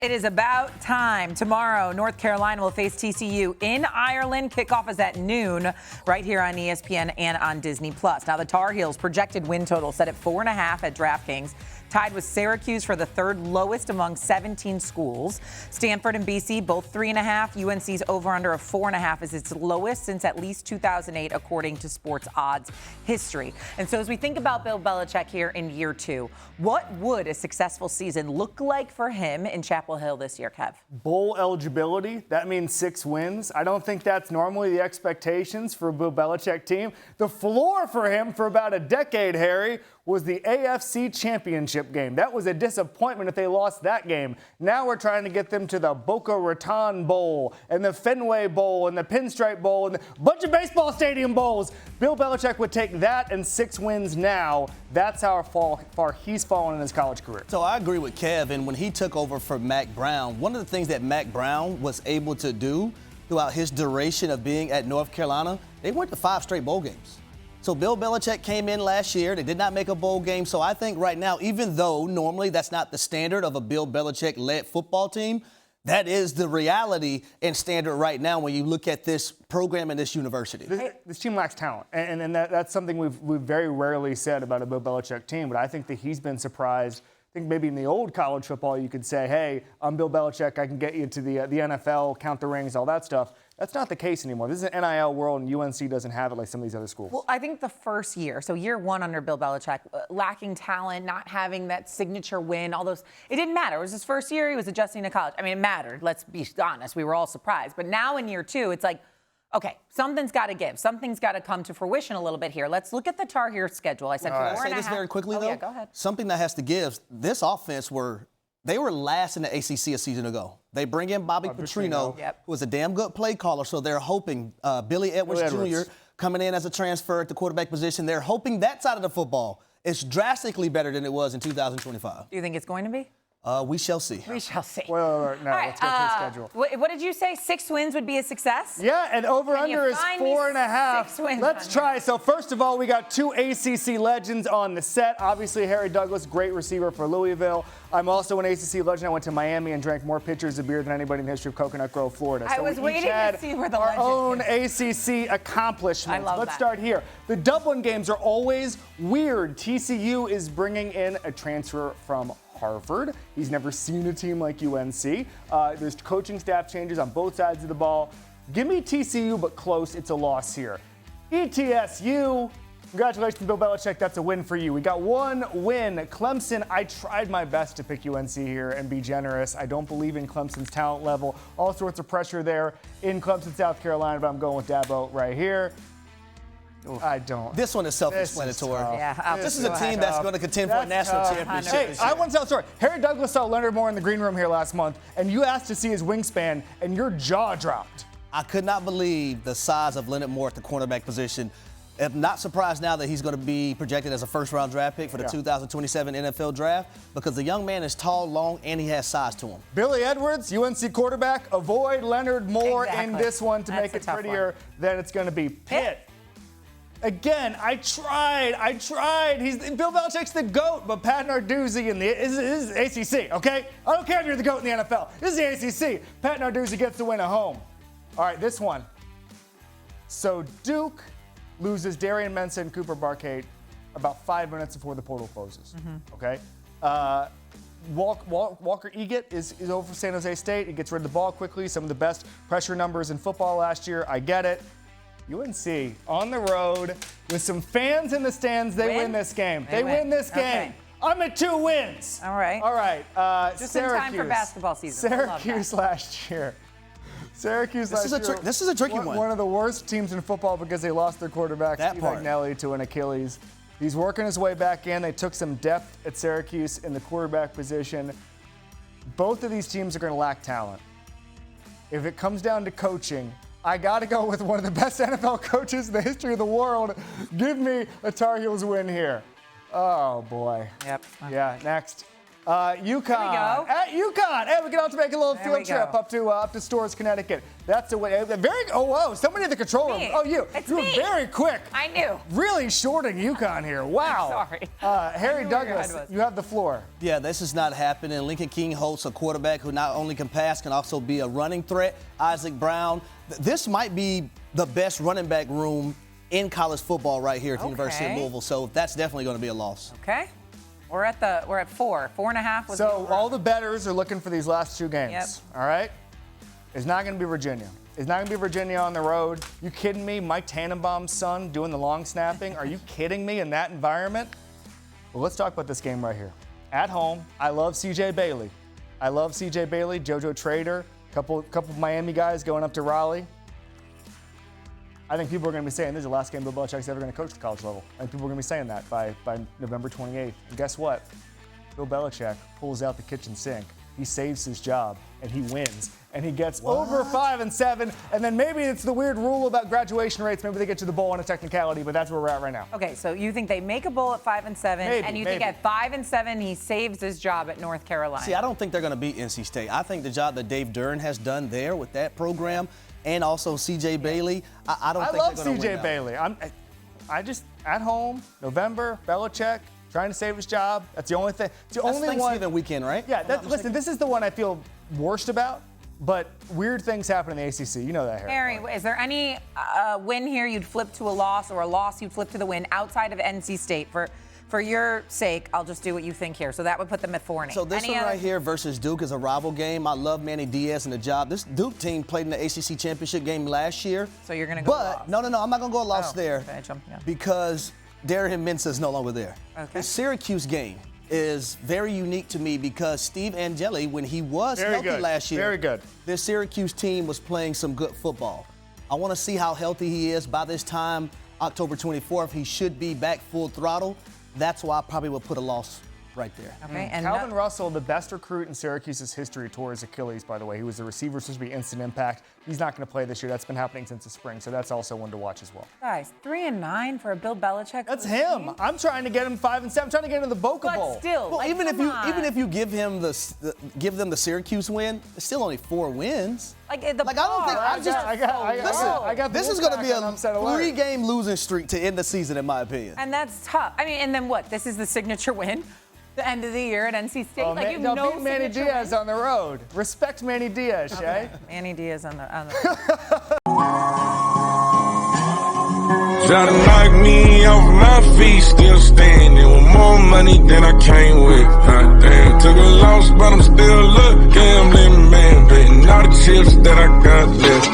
It is about time. Tomorrow, North Carolina will face TCU in Ireland. Kickoff is at noon right here on ESPN and on Disney+. Now, the Tar Heels' projected win total set at 4.5 at DraftKings, tied with Syracuse for the third lowest among 17 schools. Stanford and BC, both 3.5. UNC's over-under of 4.5 is its lowest since at least 2008, according to Sports Odds history. And so as we think about Bill Belichick here in year two, what would a successful season look like for him in Chapel Hill this year, Kev? Bowl eligibility, that means 6 wins. I don't think that's normally the expectations for a Bill Belichick team. The floor for him for about a decade, Harry, was the AFC Championship game. That was a disappointment if they lost that game. Now we're trying to get them to the Boca Raton Bowl and the Fenway Bowl and the Pinstripe Bowl and a bunch of baseball stadium bowls. Bill Belichick would take that and 6 wins now. That's how far he's fallen in his college career. So I agree with Kev. And when he took over for Mack Brown, one of the things that Mack Brown was able to do throughout his duration of being at North Carolina, they went to 5 straight bowl games. So Bill Belichick came in last year. They did not make a bowl game. So I think right now, even though normally that's not the standard of a Bill Belichick-led football team, that is the reality and standard right now when you look at this program and this university. This team lacks talent, and that's something we've very rarely said about a Bill Belichick team, but I think that he's been surprised. I think maybe in the old college football you could say, hey, I'm Bill Belichick, I can get you to the NFL, count the rings, all that stuff. That's not the case anymore. This is an NIL world, and UNC doesn't have it like some of these other schools. Well, I think the first year, so year one under Bill Belichick, lacking talent, not having that signature win, all those, it didn't matter. It was his first year. He was adjusting to college. I mean, it mattered. Let's be honest. We were all surprised. But now in year two, it's like, okay, something's got to give. Something's got to come to fruition a little bit here. Let's look at the Tar Heel schedule. I said 4.5. Can I say this very quickly, though? Yeah, go ahead. Something that has to give. This offense they were last in the ACC a season ago. They bring in Bobby Petrino, who was a damn good play caller, so they're hoping Billy Edwards Jr. coming in as a transfer at the quarterback position. They're hoping that side of the football is drastically better than it was in 2025. Do you think it's going to be? We shall see. We shall see. Well, no, let's get to the schedule. What did you say? 6 wins would be a success? Yeah, and over-under is 4.5. 6 wins. Let's try. So first of all, we got 2 ACC legends on the set. Obviously, Harry Douglas, great receiver for Louisville. I'm also an ACC legend. I went to Miami and drank more pitchers of beer than anybody in the history of Coconut Grove, Florida. I was waiting to see where the our legend own ACC accomplishments. I love Let's that. start here. The Dublin games are always weird. TCU is bringing in a transfer from Harvard. He's never seen a team like UNC. There's coaching staff changes on both sides of the ball. Give me TCU, but close. It's a loss here. ETSU. Congratulations, Bill Belichick. That's a win for you. We got 1 win. Clemson, I tried my best to pick UNC here and be generous. I don't believe in Clemson's talent level. All sorts of pressure there in Clemson, South Carolina, but I'm going with Dabo right here. I don't. This one is self-explanatory. This is a team that's going to contend for a national championship. Hey, I want to tell a story. Harry Douglas saw Leonard Moore in the green room here last month, and you asked to see his wingspan, and your jaw dropped. I could not believe the size of Leonard Moore at the cornerback position. I'm not surprised now that he's going to be projected as a first-round draft pick for the 2027 NFL draft because the young man is tall, long, and he has size to him. Billy Edwards, UNC quarterback, avoid Leonard Moore in this one to make it prettier than it's going to be. Pitt. Again, I tried. Bill Belichick's the GOAT, but Pat Narduzzi this is ACC, okay? I don't care if you're the GOAT in the NFL. This is the ACC. Pat Narduzzi gets the win at home. All right, this one. So Duke loses Darian Mensah and Cooper Barcade about 5 minutes before the portal closes, okay? Walker Eggett is over for San Jose State. He gets rid of the ball quickly. Some of the best pressure numbers in football last year. I get it. UNC on the road with some fans in the stands. They win this game. They win this game. Okay. I'm at 2 wins. All right. All right. Just Syracuse. in time for basketball season. Syracuse last year. This is a tricky one. One of the worst teams in football because they lost their quarterback, Steve Agnelli, to an Achilles. He's working his way back in. They took some depth at Syracuse in the quarterback position. Both of these teams are going to lack talent. If it comes down to coaching, I got to go with one of the best NFL coaches in the history of the world. Give me a Tar Heels win here. Oh, boy. Yep. Yeah, next. UConn. At UConn. Hey, we get out to make a little field trip up to Storrs, Connecticut. That's the way. Somebody in the control room. Oh, you. You were very quick. I knew. Really shorting UConn here. Wow. Sorry. Harry Douglas, you have the floor. Yeah, this is not happening. Lincoln King Holtz, a quarterback who not only can pass, can also be a running threat. Isaac Brown. This might be the best running back room in college football right here at the University of Louisville. So that's definitely going to be a loss. Okay. We're at 4.5. So all the bettors are looking for these last two games. Yep. All right. It's not going to be Virginia. It's not going to be Virginia on the road. You kidding me? Mike Tannenbaum's son doing the long snapping. Are you kidding me in that environment? Well, let's talk about this game right here. At home, I love C.J. Bailey. JoJo Trader, couple of Miami guys going up to Raleigh. I think people are going to be saying this is the last game Bill Belichick's ever going to coach at the college level. I think people are going to be saying that by November 28th. And guess what? Bill Belichick pulls out the kitchen sink. He saves his job, and he wins. And he gets over 5-7. And then maybe it's the weird rule about graduation rates. Maybe they get to the bowl on a technicality, but that's where we're at right now. Okay, so you think they make a bowl at 5-7, and you think at 5-7 he saves his job at North Carolina? See, I don't think they're going to beat NC State. I think the job that Dave Dern has done there with that program, and also C.J. Bailey, I don't think they're going to win. I love C.J. Bailey. I just, at home, November, Belichick, trying to save his job. That's the only thing. It's the only one. Thanksgiving weekend, right? Yeah, listen, this is the one I feel worst about, but weird things happen in the ACC. You know that, Harry. Is there any win here you'd flip to a loss, or a loss you'd flip to the win outside of NC State? For your sake, I'll just do what you think here. So that would put them at 4-8. So this one right here versus Duke is a rival game. I love Manny Diaz and the job. This Duke team played in the ACC championship game last year. So you're going to go loss. No, I'm not going to go loss there okay, because Darian Mensah is no longer there. Okay. The Syracuse game is very unique to me because Steve Angeli, when he was healthy last year, this Syracuse team was playing some good football. I want to see how healthy he is. By this time, October 24th, he should be back full throttle. That's why I probably would put a loss right there. Okay, and Calvin Russell, the best recruit in Syracuse's history, tore his Achilles, by the way. He was the receiver, supposed to be instant impact. He's not going to play this year. That's been happening since the spring, so that's also one to watch as well. Guys, 3-9 for a Bill Belichick. That's him. Team? I'm trying to get him 5-7. I'm trying to get him to the Boca Bowl. But still, well, even if you give them the Syracuse win, it's still only 4 wins. I don't think this is going to be a 3-game losing streak to end the season, in my opinion. And that's tough. I mean, and then what? This is the signature win, the end of the year at NC State. Beat Manny Diaz on the road. Respect Manny Diaz, Shae. Manny Diaz on the Try to knock me off my feet, still standing with more money than I came with. Damn, took a loss, but I'm still up. Gambling man, betting all the chips that I got left.